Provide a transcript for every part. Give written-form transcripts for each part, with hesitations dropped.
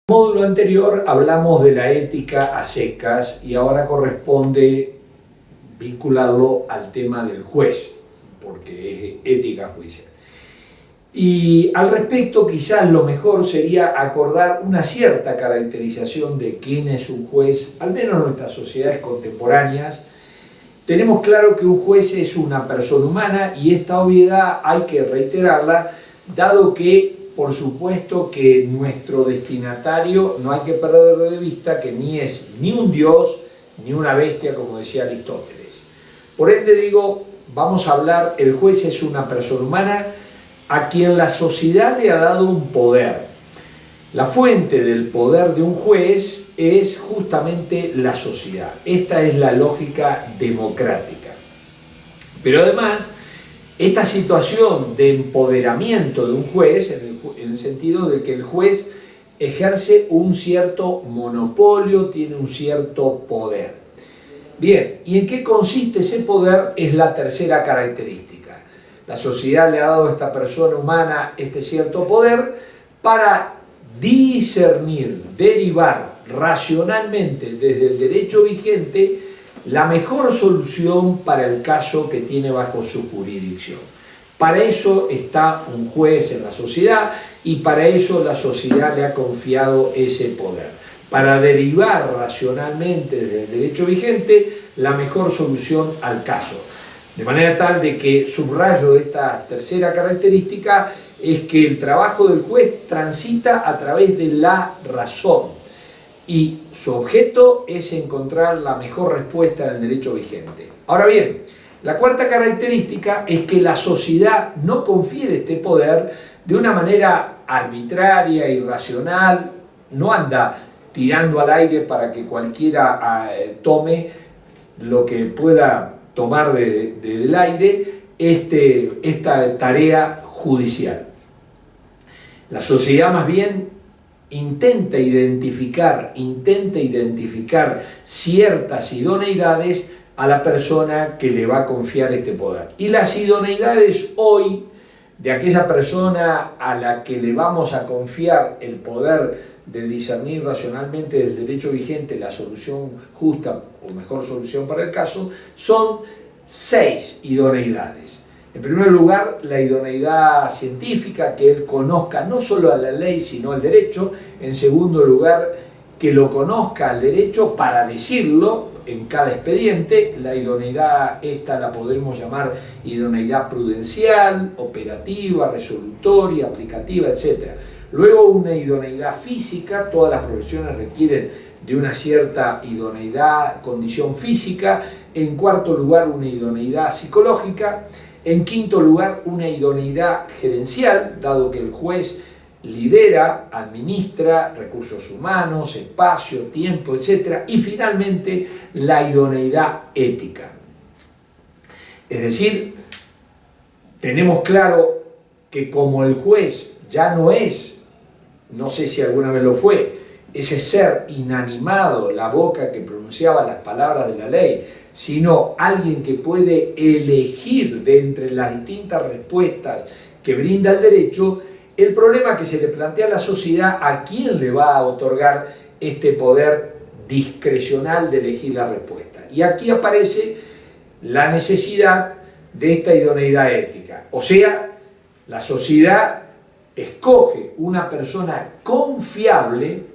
En el módulo anterior hablamos de la ética a secas y ahora corresponde vincularlo al tema del juez, porque es ética judicial. Y al respecto quizás lo mejor sería acordar una cierta caracterización de quién es un juez, al menos en nuestras sociedades contemporáneas. Tenemos claro que un juez es una persona humana y esta obviedad hay que reiterarla, dado que por supuesto que nuestro destinatario no hay que perder de vista que ni es ni un dios ni una bestia, como decía Aristóteles. Por ende digo, vamos a hablar, el juez es una persona humana a quien la sociedad le ha dado un poder. La fuente del poder de un juez es justamente la sociedad. Esta es la lógica democrática. Pero además, esta situación de empoderamiento de un juez, en el sentido de que el juez ejerce un cierto monopolio, tiene un cierto poder. Bien, ¿y en qué consiste ese poder? Es la tercera característica. La sociedad le ha dado a esta persona humana este cierto poder para discernir, derivar racionalmente desde el derecho vigente la mejor solución para el caso que tiene bajo su jurisdicción. Para eso está un juez en la sociedad y para eso la sociedad le ha confiado ese poder, para derivar racionalmente desde el derecho vigente la mejor solución al caso. De manera tal de que subrayo de esta tercera característica es que el trabajo del juez transita a través de la razón y su objeto es encontrar la mejor respuesta en el derecho vigente. Ahora bien, la cuarta característica es que la sociedad no confiere este poder de una manera arbitraria, irracional, no anda tirando al aire para que cualquiera tome lo que pueda tomar del aire esta tarea judicial. La sociedad más bien intenta identificar ciertas idoneidades a la persona que le va a confiar este poder. Y las idoneidades hoy de aquella persona a la que le vamos a confiar el poder de discernir racionalmente del derecho vigente la solución justa o mejor solución para el caso, son 6 idoneidades. En primer lugar, la idoneidad científica, que él conozca no solo a la ley, sino al derecho. En segundo lugar, que lo conozca al derecho para decirlo en cada expediente. La idoneidad esta la podremos llamar idoneidad prudencial, operativa, resolutoria, aplicativa, etc. Luego una idoneidad física, todas las profesiones requieren de una cierta idoneidad, condición física. En cuarto lugar, una idoneidad psicológica. En quinto lugar, una idoneidad gerencial, dado que el juez lidera, administra recursos humanos, espacio, tiempo, etc. Y finalmente, la idoneidad ética. Es decir, tenemos claro que como el juez ya no es, no sé si alguna vez lo fue, ese ser inanimado, la boca que pronunciaba las palabras de la ley, sino alguien que puede elegir de entre las distintas respuestas que brinda el derecho, el problema que se le plantea a la sociedad, ¿a quién le va a otorgar este poder discrecional de elegir la respuesta? Y aquí aparece la necesidad de esta idoneidad ética. O sea, la sociedad escoge una persona confiable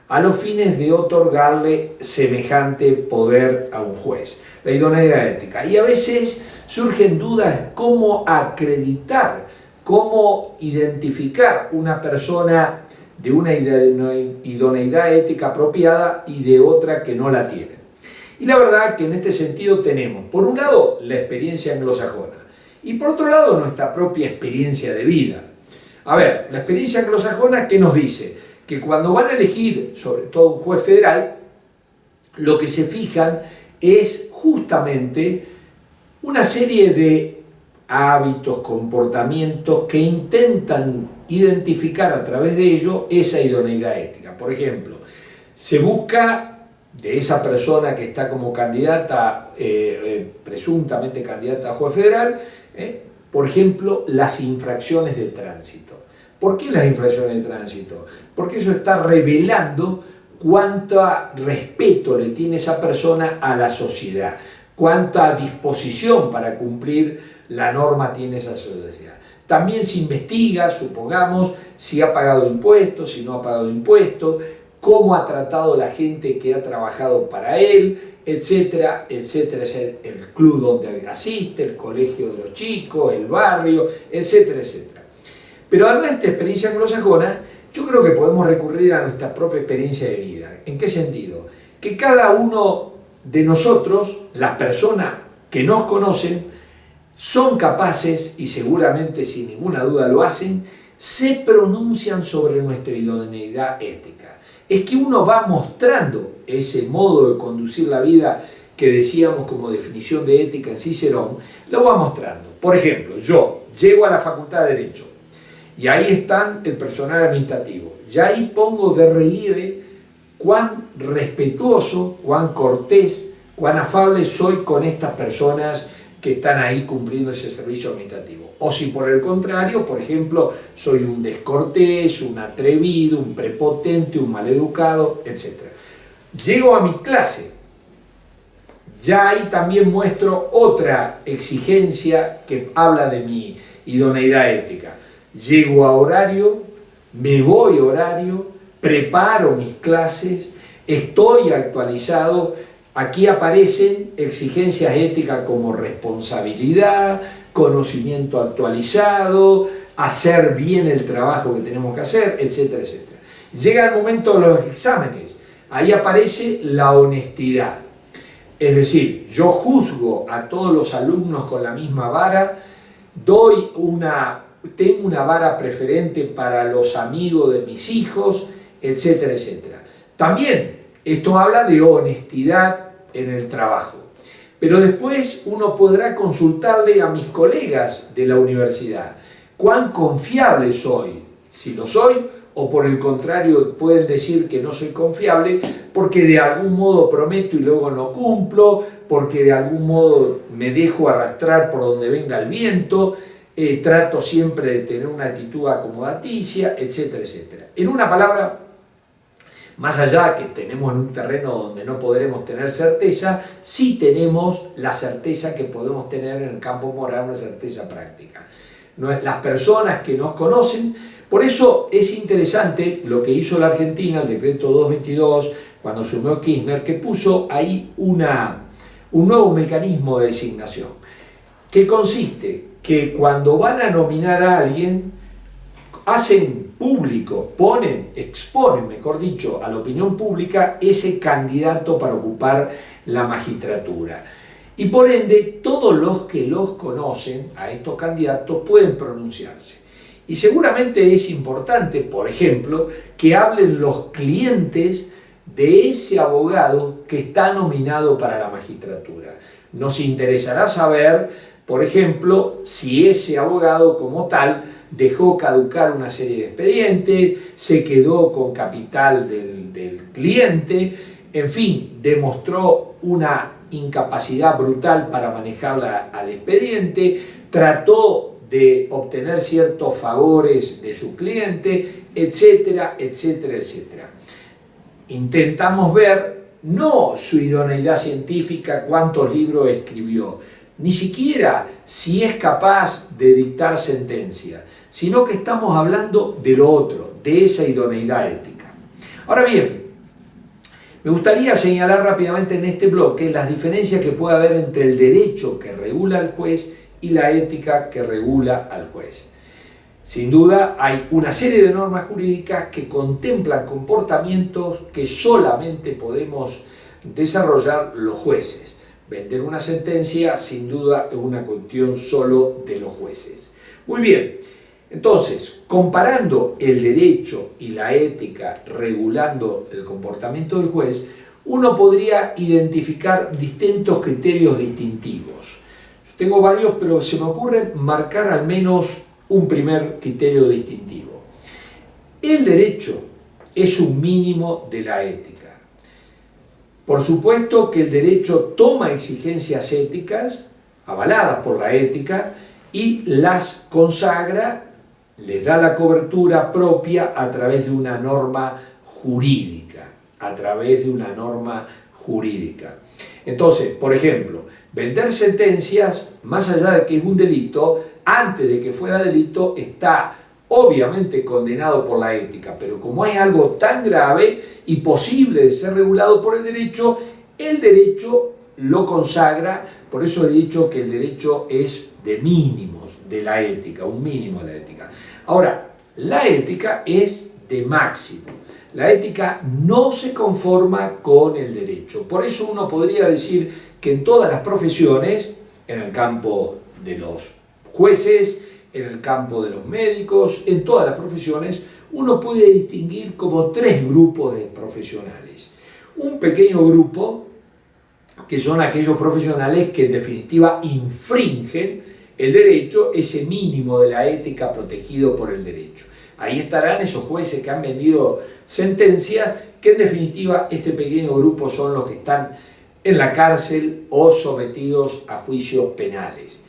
a los fines de otorgarle semejante poder a un juez. La idoneidad ética. Y a veces surgen dudas cómo acreditar, cómo identificar una persona de una idoneidad ética apropiada y de otra que no la tiene. Y la verdad que en este sentido tenemos, por un lado, la experiencia anglosajona y por otro lado, nuestra propia experiencia de vida. A ver, la experiencia anglosajona, ¿qué nos dice? Que cuando van a elegir, sobre todo un juez federal, lo que se fijan es justamente una serie de hábitos, comportamientos que intentan identificar a través de ello esa idoneidad ética. Por ejemplo, se busca de esa persona que está como candidata, presuntamente candidata a juez federal, por ejemplo, las infracciones de tránsito. ¿Por qué las infracciones de tránsito? Porque eso está revelando cuánto respeto le tiene esa persona a la sociedad, cuánta disposición para cumplir la norma tiene esa sociedad. También se investiga, supongamos, si ha pagado impuestos, si no ha pagado impuestos, cómo ha tratado la gente que ha trabajado para él, etcétera, etcétera. Es el club donde asiste, el colegio de los chicos, el barrio, etcétera, etcétera. Pero además de esta experiencia anglosajona, yo creo que podemos recurrir a nuestra propia experiencia de vida. ¿En qué sentido? Que cada uno de nosotros, las personas que nos conocen, son capaces, y seguramente sin ninguna duda lo hacen, se pronuncian sobre nuestra idoneidad ética. Es que uno va mostrando ese modo de conducir la vida que decíamos como definición de ética en Cicerón, lo va mostrando. Por ejemplo, yo llego a la Facultad de Derecho, y ahí están el personal administrativo. Ya ahí pongo de relieve cuán respetuoso, cuán cortés, cuán afable soy con estas personas que están ahí cumpliendo ese servicio administrativo. O si por el contrario, por ejemplo, soy un descortés, un atrevido, un prepotente, un maleducado, etc. Llego a mi clase. Ya ahí también muestro otra exigencia que habla de mi idoneidad ética. Llego a horario, me voy a horario, preparo mis clases, estoy actualizado. Aquí aparecen exigencias éticas como responsabilidad, conocimiento actualizado, hacer bien el trabajo que tenemos que hacer, etcétera, etcétera. Llega el momento de los exámenes, ahí aparece la honestidad. Es decir, yo juzgo a todos los alumnos con la misma vara, tengo una vara preferente para los amigos de mis hijos, etcétera, etcétera. También esto habla de honestidad en el trabajo. Pero después uno podrá consultarle a mis colegas de la universidad cuán confiable soy, si lo soy, o por el contrario pueden decir que no soy confiable porque de algún modo prometo y luego no cumplo, porque de algún modo me dejo arrastrar por donde venga el viento, trato siempre de tener una actitud acomodaticia, etcétera, etcétera. En una palabra, más allá que tenemos en un terreno donde no podremos tener certeza, sí tenemos la certeza que podemos tener en el campo moral, una certeza práctica. Las personas que nos conocen, por eso es interesante lo que hizo la Argentina, el decreto 222, cuando asumió Kirchner, que puso ahí un nuevo mecanismo de designación, que consiste que cuando van a nominar a alguien, hacen público, exponen, mejor dicho, a la opinión pública ese candidato para ocupar la magistratura. Y por ende, todos los que los conocen a estos candidatos pueden pronunciarse. Y seguramente es importante, por ejemplo, que hablen los clientes de ese abogado que está nominado para la magistratura. Nos interesará saber, por ejemplo, si ese abogado como tal dejó caducar una serie de expedientes, se quedó con capital del cliente, en fin, demostró una incapacidad brutal para manejar al expediente, trató de obtener ciertos favores de su cliente, etcétera, etcétera, etcétera. Intentamos ver no su idoneidad científica, cuántos libros escribió, ni siquiera si es capaz de dictar sentencia, sino que estamos hablando de lo otro, de esa idoneidad ética. Ahora bien, me gustaría señalar rápidamente en este bloque las diferencias que puede haber entre el derecho que regula al juez y la ética que regula al juez. Sin duda hay una serie de normas jurídicas que contemplan comportamientos que solamente podemos desarrollar los jueces. Vender una sentencia, sin duda, es una cuestión solo de los jueces. Muy bien, entonces, comparando el derecho y la ética regulando el comportamiento del juez, uno podría identificar distintos criterios distintivos. Yo tengo varios, pero se me ocurre marcar al menos un primer criterio distintivo. El derecho es un mínimo de la ética. Por supuesto que el derecho toma exigencias éticas, avaladas por la ética, y las consagra les da la cobertura propia a través de una norma jurídica, Entonces, por ejemplo, vender sentencias, más allá de que es un delito, antes de que fuera delito, está obviamente condenado por la ética, pero como es algo tan grave y posible de ser regulado por el derecho lo consagra. Por eso he dicho que el derecho es de mínimos de la ética, un mínimo de la ética. Ahora, la ética es de máximo. La ética no se conforma con el derecho. Por eso uno podría decir que en todas las profesiones, en el campo de los jueces, en el campo de los médicos, en todas las profesiones, uno puede distinguir como tres grupos de profesionales. Un pequeño grupo, que son aquellos profesionales que en definitiva infringen el derecho, ese mínimo de la ética protegido por el derecho. Ahí estarán esos jueces que han vendido sentencias, que en definitiva este pequeño grupo son los que están en la cárcel o sometidos a juicios penales.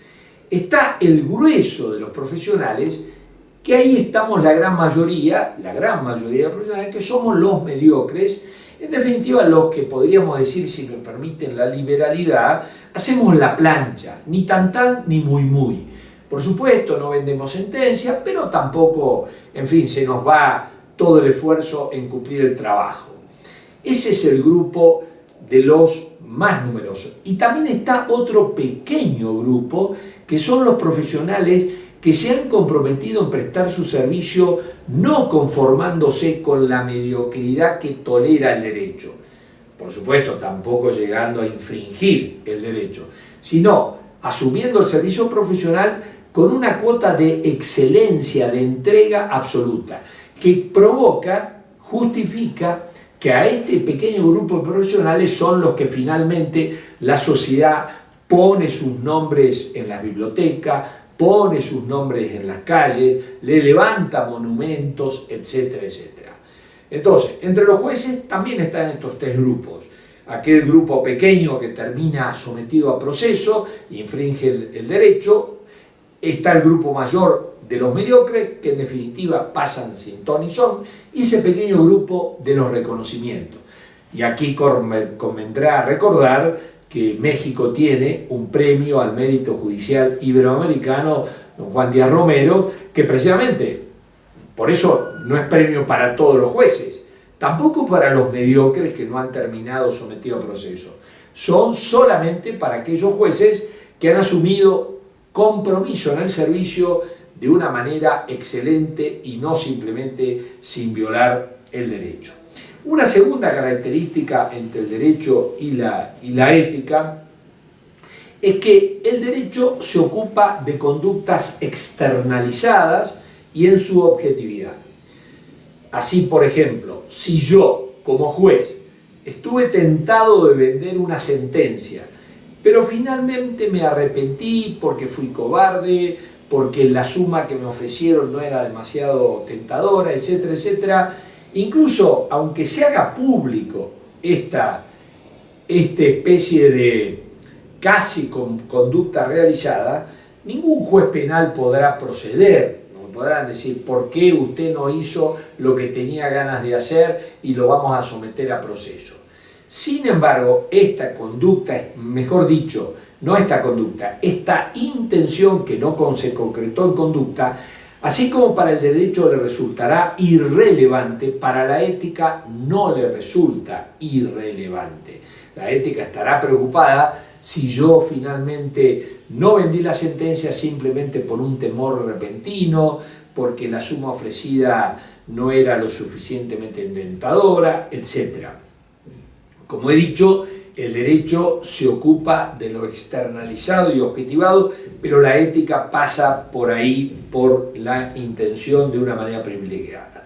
Está el grueso de los profesionales, que ahí estamos la gran mayoría de los profesionales, que somos los mediocres, en definitiva los que podríamos decir, si me permiten la liberalidad, hacemos la plancha, ni tan tan ni muy muy. Por supuesto no vendemos sentencias, pero tampoco, en fin, se nos va todo el esfuerzo en cumplir el trabajo. Ese es el grupo de los más numerosos. Y también está otro pequeño grupo, que son los profesionales que se han comprometido en prestar su servicio no conformándose con la mediocridad que tolera el derecho, por supuesto tampoco llegando a infringir el derecho, sino asumiendo el servicio profesional con una cuota de excelencia, de entrega absoluta, que justifica que a este pequeño grupo de profesionales son los que finalmente la sociedad pone sus nombres en las bibliotecas, pone sus nombres en las calles, le levanta monumentos, etcétera, etcétera. Entonces, entre los jueces también están estos tres grupos. Aquel grupo pequeño que termina sometido a proceso, infringe el derecho. Está el grupo mayor de los mediocres, que en definitiva pasan sin ton ni son, y ese pequeño grupo de los reconocimientos. Y aquí convendrá recordar que México tiene un premio al mérito judicial iberoamericano, don Juan Díaz Romero, que precisamente, por eso no es premio para todos los jueces, tampoco para los mediocres que no han terminado sometido a proceso. Son solamente para aquellos jueces que han asumido compromiso en el servicio de una manera excelente y no simplemente sin violar el derecho. Una segunda característica entre el derecho y la ética es que el derecho se ocupa de conductas externalizadas y en su objetividad. Así, por ejemplo, si yo, como juez, estuve tentado de vender una sentencia, pero finalmente me arrepentí porque fui cobarde, porque la suma que me ofrecieron no era demasiado tentadora, etcétera, etcétera. Incluso, aunque se haga público esta especie de casi conducta realizada, ningún juez penal podrá proceder, no podrán decir por qué usted no hizo lo que tenía ganas de hacer y lo vamos a someter a proceso. Sin embargo, esta conducta, mejor dicho, no esta conducta, esta intención que no se concretó en conducta, así como para el derecho le resultará irrelevante, para la ética no le resulta irrelevante. La ética estará preocupada si yo finalmente no vendí la sentencia simplemente por un temor repentino, porque la suma ofrecida no era lo suficientemente tentadora, etc. Como he dicho, el derecho se ocupa de lo externalizado y objetivado, pero la ética pasa por ahí, por la intención de una manera privilegiada.